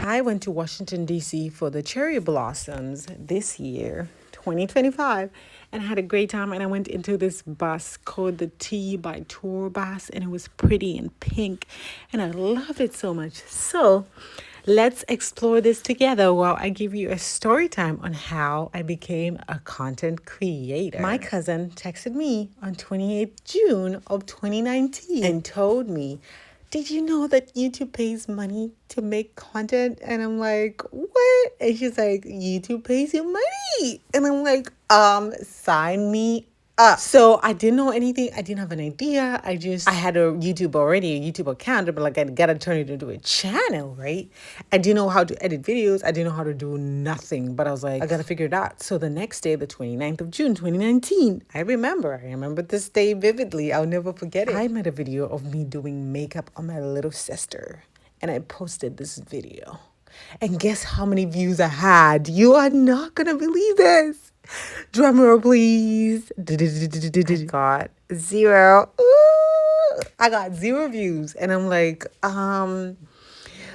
I went to Washington, D.C. for the cherry blossoms this year, 2025, and I had a great time. And I went into this bus called the T by Tour bus, and it was pretty and pink, and I loved it so much. So let's explore this together while I give you a story time on how I became a content creator. My cousin texted me on 28th June of 2019 and told me, did you know that YouTube pays money to make content? And I'm like, what? And she's like, YouTube pays you money. And I'm like, sign me up. So I didn't know anything. I didn't have an idea. I had a YouTube already, a YouTube account, but like I gotta turn it into a channel, right? I didn't know how to edit videos. I didn't know how to do nothing, but I was like, I gotta figure it out. So the next day, the 29th of June, 2019, I remember this day vividly. I'll never forget it. I made a video of me doing makeup on my little sister, and I posted this video. And guess how many views I had? You are not gonna believe this. Drum roll, please. I got 0. Ooh, I got 0 views. And I'm like,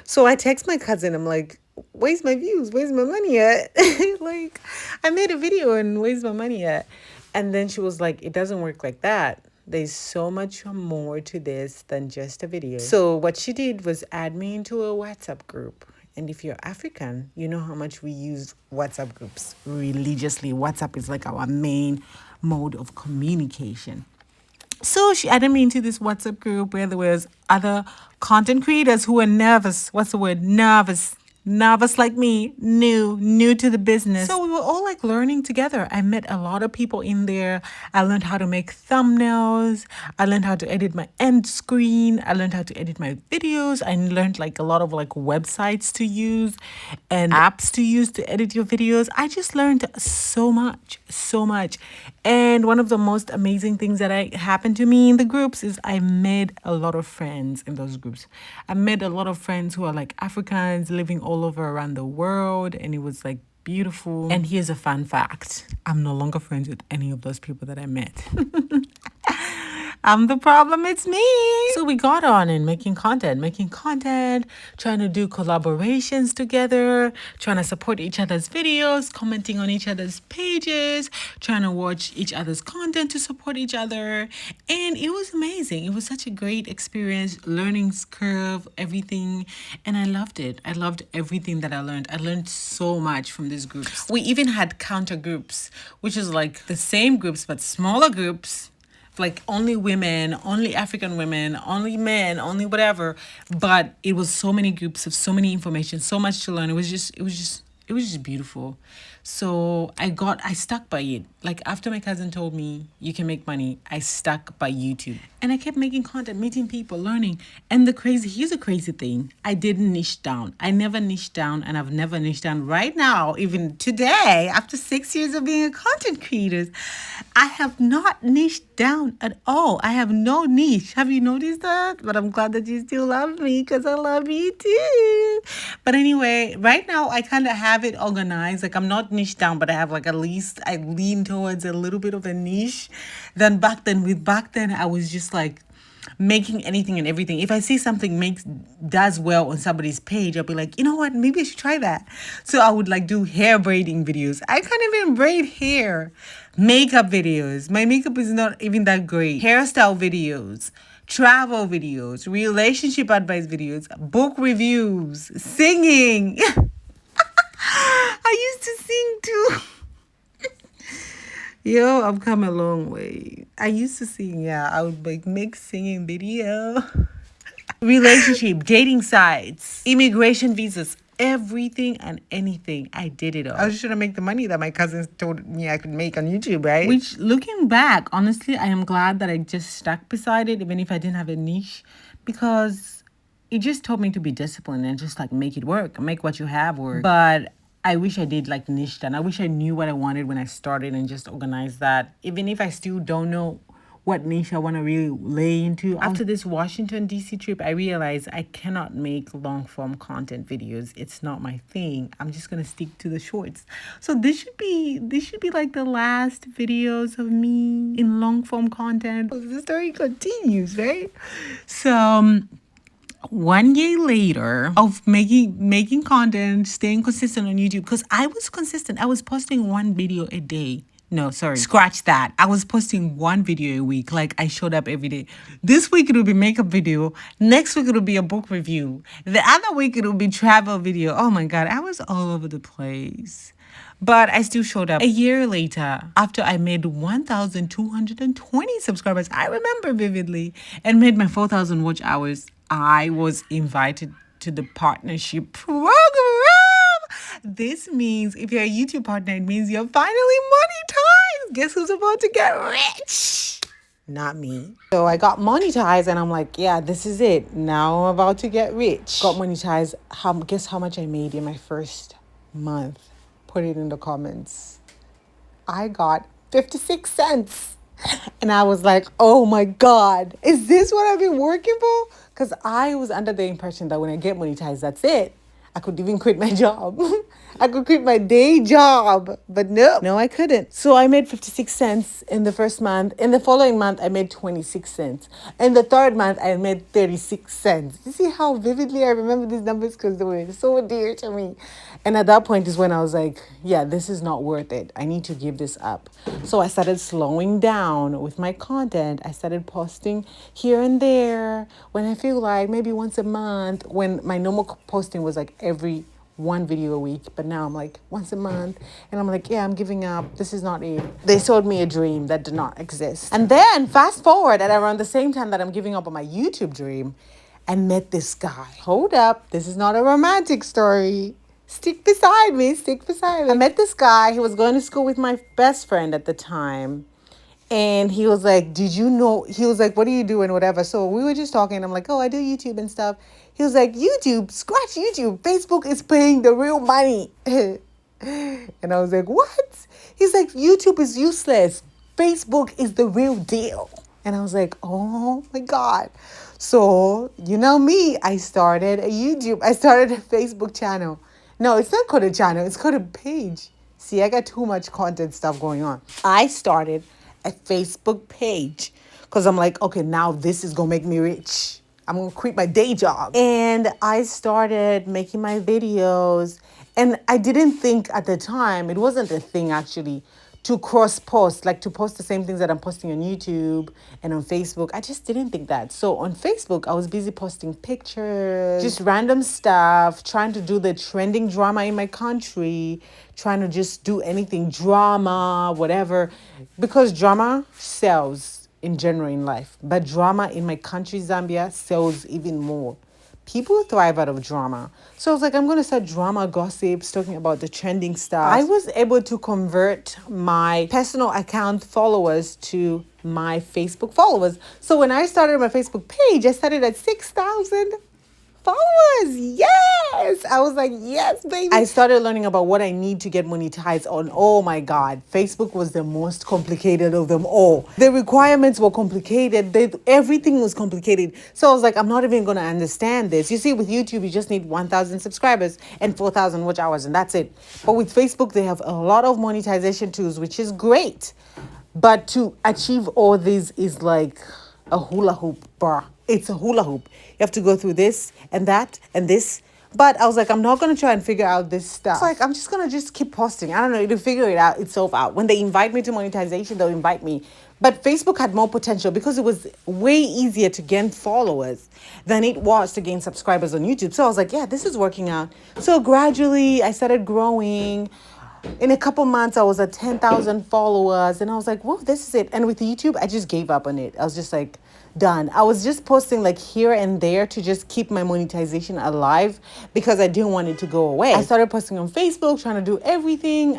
so I text my cousin. I'm like, where's my views? Where's my money at? Like, I made a video and where's my money at? And then she was like, it doesn't work like that. There's so much more to this than just a video. So what she did was add me into a WhatsApp group. And if you're African, you know how much we use WhatsApp groups religiously. WhatsApp is like our main mode of communication. So she added me into this WhatsApp group where there was other content creators who were nervous. What's the word? Nervous like me, new to the business. So we were all like learning together. I met a lot of people in there. I learned how to make thumbnails. I learned how to edit my end screen. I learned how to edit my videos. I learned like a lot of like websites to use and apps to use to edit your videos. I just learned so much. And one of the most amazing things that happened to me in the groups is I made a lot of friends in those groups. I made a lot of friends who are like Africans living all over around the world, and it was like beautiful. And here's a fun fact. I'm no longer friends with any of those people that I met. I'm the problem, it's me. So we got on in making content, trying to do collaborations together, trying to support each other's videos, commenting on each other's pages, trying to watch each other's content to support each other. And it was amazing. It was such a great experience, learning curve, everything. And I loved it. I loved everything that I learned. I learned so much from these groups. We even had counter groups, which is like the same groups, but smaller groups, like only women, only African women, only men, only whatever. But it was so many groups of so many information, so much to learn. It was just beautiful. So I stuck by it. Like after my cousin told me you can make money, I stuck by YouTube. And I kept making content, meeting people, learning. And here's a crazy thing. I didn't niche down. I never niched down, and I've never niched down. Right now, even today, after 6 years of being a content creator, I have not niched down at all. I have no niche. Have you noticed that? But I'm glad that you still love me because I love you too. But anyway, right now I kind of have it organized. Like I'm not niche down, but I have like at least I lean towards a little bit of a niche. Back then I was just like making anything and everything. If I see something does well on somebody's page, I'll be like, you know what, maybe I should try that. So I would like do hair braiding videos. I can't even braid hair. Makeup videos. My makeup is not even that great. Hairstyle videos, travel videos, relationship advice videos, book reviews, singing. I used to sing too. Yo, I've come a long way. I used to sing, yeah. I would like make singing video. Relationship, dating sites, immigration visas, everything and anything. I did it all. I was just trying to make the money that my cousins told me I could make on YouTube, right? Which, looking back, honestly, I am glad that I just stuck beside it, even if I didn't have a niche, because it just taught me to be disciplined and just like make it work, make what you have work. But I wish I did like niche and I wish I knew what I wanted when I started and just organized that. Even if I still don't know what niche I want to really lay into. After this Washington, D.C. trip, I realized I cannot make long form content videos. It's not my thing. I'm just going to stick to the shorts. So this should be like the last videos of me in long form content. The story continues, right? So 1 year later of making content, staying consistent on YouTube, because I was consistent. I was posting one video a day. No, sorry, scratch that. I was posting one video a week. Like, I showed up every day. This week it'll be makeup video. Next week it'll be a book review. The other week it'll be travel video. Oh my God, I was all over the place. But I still showed up. A year later, after I made 1,220 subscribers, I remember vividly, and made my 4,000 watch hours, I was invited to the partnership program. This means if you're a YouTube partner, it means you're finally monetized. Guess who's about to get rich? Not me. So I got monetized and I'm like, yeah, this is it. Now I'm about to get rich. Got monetized. Guess how much I made in my first month? Put it in the comments. I got 56 cents. And I was like, oh my God, is this what I've been working for? Because I was under the impression that when I get monetized, that's it. I could even quit my job. I could quit my day job. But no, I couldn't. So I made 56 cents in the first month. In the following month, I made 26 cents. In the third month, I made 36 cents. You see how vividly I remember these numbers because they were so dear to me. And at that point is when I was like, yeah, this is not worth it. I need to give this up. So I started slowing down with my content. I started posting here and there when I feel like, maybe once a month, when my normal posting was like every one video a week. But now I'm like once a month. And I'm like, yeah, I'm giving up. This is not it. They sold me a dream that did not exist. And then fast forward at around the same time that I'm giving up on my YouTube dream, I met this guy. Hold up. This is not a romantic story. Stick beside me. I met this guy. He was going to school with my best friend at the time. And he was like, did you know? He was like, what are you doing? Whatever. So we were just talking. I'm like, oh, I do YouTube and stuff. He was like, YouTube, scratch YouTube. Facebook is paying the real money. And I was like, what? He's like, YouTube is useless. Facebook is the real deal. And I was like, oh my God. So, you know me, I started a Facebook channel. No, it's not called a channel. It's called a page. See, I got too much content stuff going on. I started a Facebook page because I'm like, okay, now this is going to make me rich. I'm going to quit my day job. And I started making my videos. And I didn't think at the time, it wasn't a thing actually, to cross post, like to post the same things that I'm posting on YouTube and on Facebook. I just didn't think that. So on Facebook, I was busy posting pictures, just random stuff, trying to do the trending drama in my country, trying to just do anything, drama, whatever, because drama sells in general in life. But drama in my country, Zambia, sells even more. People thrive out of drama. So I was like, I'm going to start drama gossips, talking about the trending stuff. I was able to convert my personal account followers to my Facebook followers. So when I started my Facebook page, I started at 6,000 followers. Yes. I was like, yes, baby. I started learning about what I need to get monetized on. Oh my God. Facebook was the most complicated of them all. The requirements were complicated. Everything was complicated. So I was like, I'm not even going to understand this. You see, with YouTube, you just need 1,000 subscribers and 4,000 watch hours, and that's it. But with Facebook, they have a lot of monetization tools, which is great. But to achieve all these is like a hula hoop, bruh. It's a hula hoop. You have to go through this and that and this. But I was like, I'm not going to try and figure out this stuff. It's like, I'm just going to just keep posting. I don't know, it'll figure it out itself out. When they invite me to monetization, they'll invite me. But Facebook had more potential because it was way easier to gain followers than it was to gain subscribers on YouTube. So I was like, yeah, this is working out. So gradually, I started growing. In a couple months, I was at 10,000 followers. And I was like, whoa, this is it. And with YouTube, I just gave up on it. I was just like, done. I was just posting like here and there to just keep my monetization alive because I didn't want it to go away. I started posting on Facebook, trying to do everything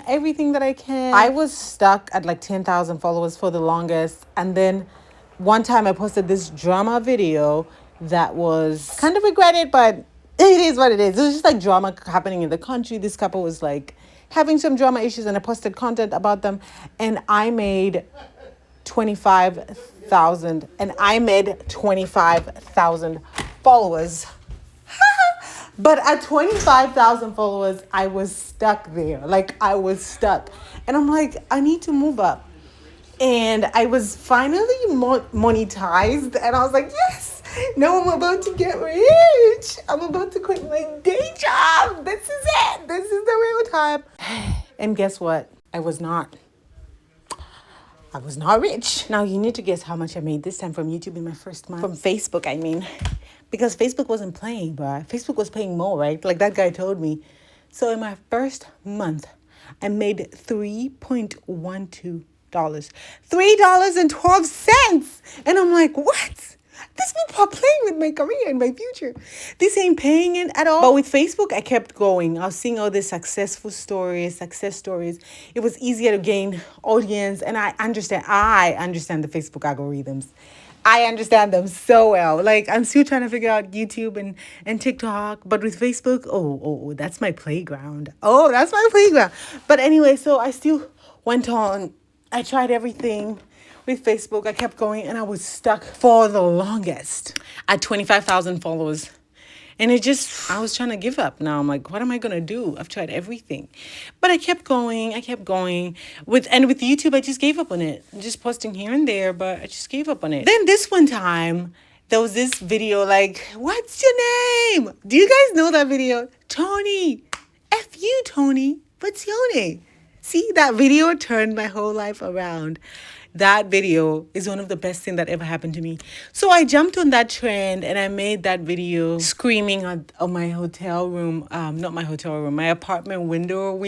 that I can. I was stuck at like 10,000 followers for the longest. And then one time I posted this drama video that was kind of regretted, but it is what it is. It was just like drama happening in the country. This couple was like having some drama issues and I posted content about them and I made 25,000 and I made 25,000 followers. But at 25,000 followers, I was stuck there. Like I was stuck. And I'm like, I need to move up. And I was finally monetized and I was like, yes. No, I'm about to get rich. I'm about to quit my day job. This is it. This is the real time. And guess what? I was not rich. Now you need to guess how much I made this time from YouTube in my first month. From Facebook, I mean. Because Facebook wasn't playing, but Facebook was paying more, right? Like that guy told me. So in my first month, I made $3.12. $3.12. And I'm like, what? These people are playing with my career and my future. This ain't paying it at all. But with Facebook, I kept going. I was seeing all these success stories. It was easier to gain audience. And I understand the Facebook algorithms. I understand them so well. Like I'm still trying to figure out YouTube and TikTok. But with Facebook, that's my playground. Oh, that's my playground. But anyway, so I still went on. I tried everything with Facebook. I kept going and I was stuck for the longest at 25,000 followers. And I was trying to give up. Now I'm like, what am I going to do? I've tried everything. But I kept going. With YouTube, I just gave up on it. Just posting here and there, but I just gave up on it. Then this one time, there was this video like, what's your name? Do you guys know that video? Tony. F you, Tony. What's your name? See, that video turned my whole life around. That video is one of the best things that ever happened to me. So I jumped on that trend and I made that video screaming on my hotel room, not my hotel room, my apartment window,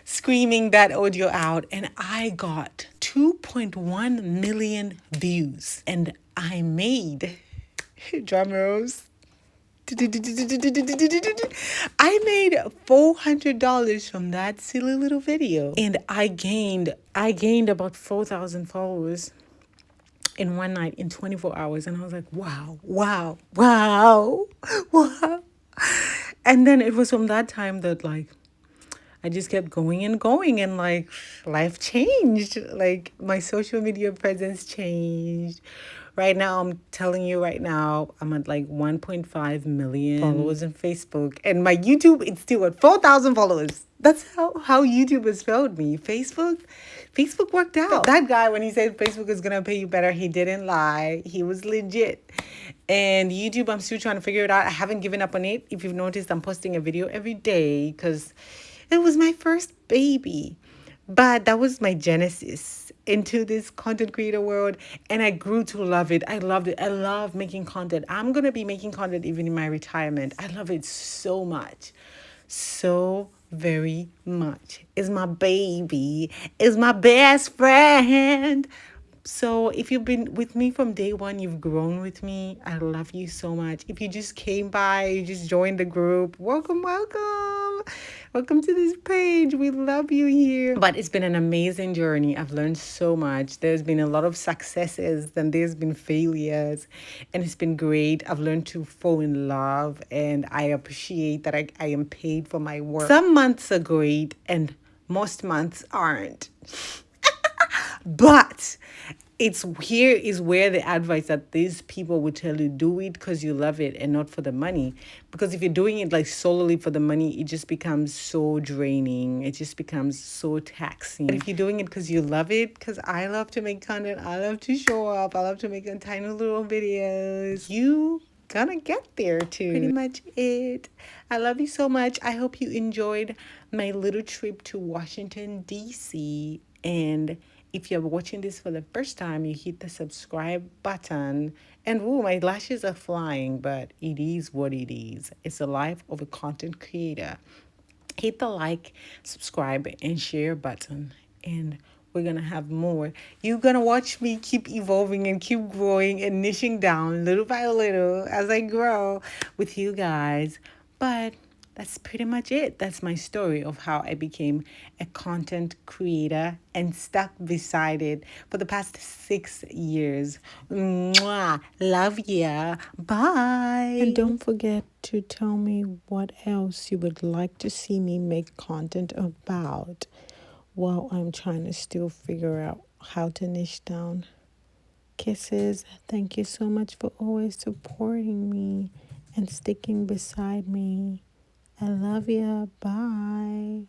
screaming that audio out. And I got 2.1 million views. And I made, drum rolls, I made $400 from that silly little video. And I gained about 4,000 followers in one night, in 24 hours. And I was like, wow. And then it was from that time that like I just kept going and like life changed. Like my social media presence changed. Right now, I'm telling you right now, I'm at like 1.5 million followers on Facebook. And my YouTube, it's still at 4,000 followers. That's how YouTube has failed me. Facebook worked out. That guy, when he said Facebook is going to pay you better, he didn't lie. He was legit. And YouTube, I'm still trying to figure it out. I haven't given up on it. If you've noticed, I'm posting a video every day because it was my first baby. But that was my genesis into this content creator world. And I grew to love it. I loved it. I love making content. I'm going to be making content even in my retirement. I love it so much. So very much. It's my baby. It's my best friend. So if you've been with me from day one, you've grown with me. I love you so much. If you just came by, you just joined the group, welcome. Welcome to this page. We love you here. But it's been an amazing journey. I've learned so much. There's been a lot of successes and there's been failures. And it's been great. I've learned to fall in love and I appreciate that I am paid for my work. Some months are great and most months aren't. But here is where the advice that these people will tell you, do it because you love it and not for the money. Because if you're doing it like solely for the money, it just becomes so draining. It just becomes so taxing. But if you're doing it because you love it, because I love to make content, I love to show up, I love to make tiny little videos, you gonna get there too. Pretty much it. I love you so much. I hope you enjoyed my little trip to Washington, D.C. And if you're watching this for the first time, you hit the subscribe button. And my lashes are flying, but it is what it is. It's the life of a content creator. Hit the like, subscribe, and share button. And we're going to have more. You're going to watch me keep evolving and keep growing and niching down little by little as I grow with you guys. But that's pretty much it. That's my story of how I became a content creator and stuck beside it for the past 6 years. Mwah. Love ya. Bye. And don't forget to tell me what else you would like to see me make content about while I'm trying to still figure out how to niche down. Kisses. Thank you so much for always supporting me and sticking beside me. I love ya. Bye.